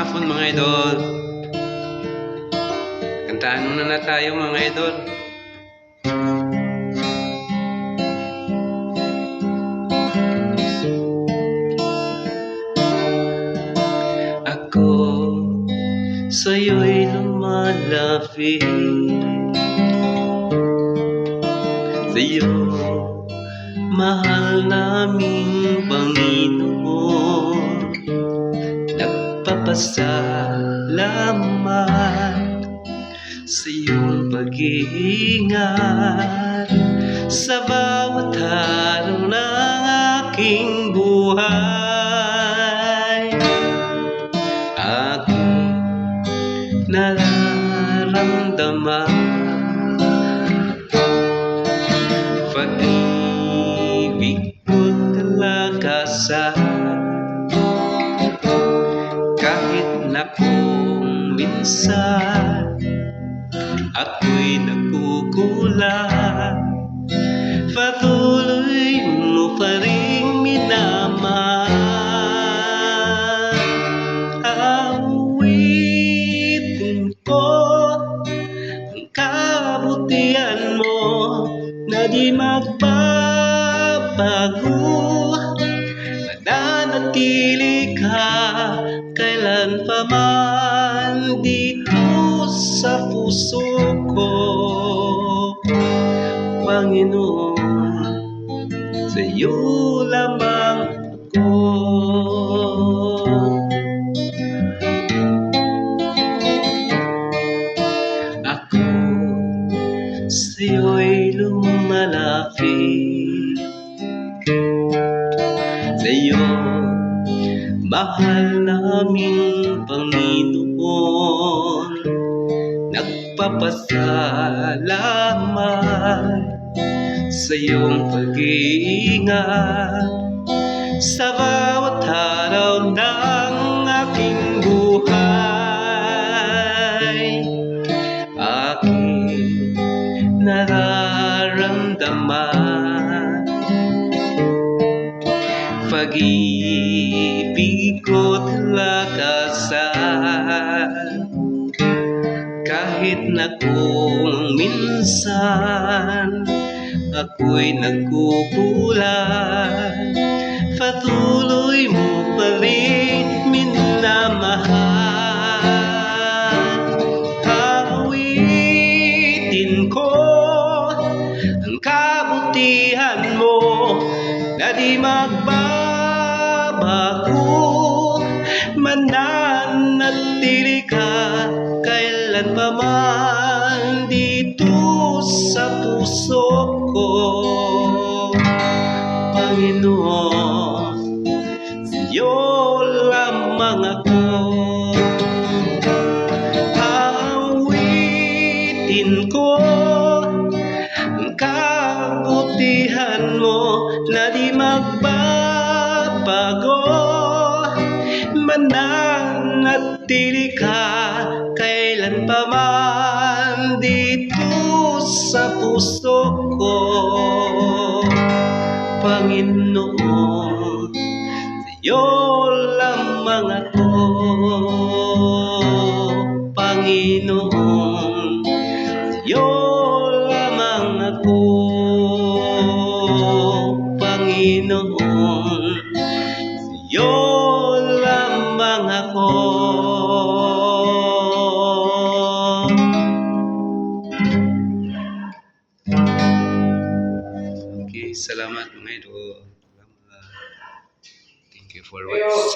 hapon mga idol. Kantaan muna na tayo mga idol. Ako sa'yo'y lumalapit, sa'yo mahal naming Panginoon. Nagpapasalamat sa iyong pag-iingat sa bawat araw ng aking buhay. Aking nararamdaman pag-ibig ko kalakasan, kahit na kung minsan ako'y nagkukulang, patuloy mo pa rin minamahal. Awitin ko ang kabutihan mo na di magbabago. Mananatili ka kailan pa man dito sa puso ko, Panginoon, sa iyo lamang ako. Ako sa iyo'y lumalapit, sa iyo mahal naming Panginoon. Nagpapasalamat sa iyong pag-iingat sa bawat araw ng aking buhay. Aking nararamdaman pag-ibig ko't lakasan, kahit na kung minsan ako'y nagkukulang, patuloy mo pa rin minamahal. Awitin ko ang kabutihan mo na di magbabago. Mananatili ka kailan pa man dito sa puso ko, Panginoon, sa iyo lamang ako. Awitin ko ang kabutihan mo na di magbabago. Mananatili ka kailan pa man dito sa puso ko, Panginoon, sa iyo lamang ako. Panginoon, sa iyo lamang ako. Panginoon, sa iyo lamang ako. Okay, salamat mga idol. Thank you for watching.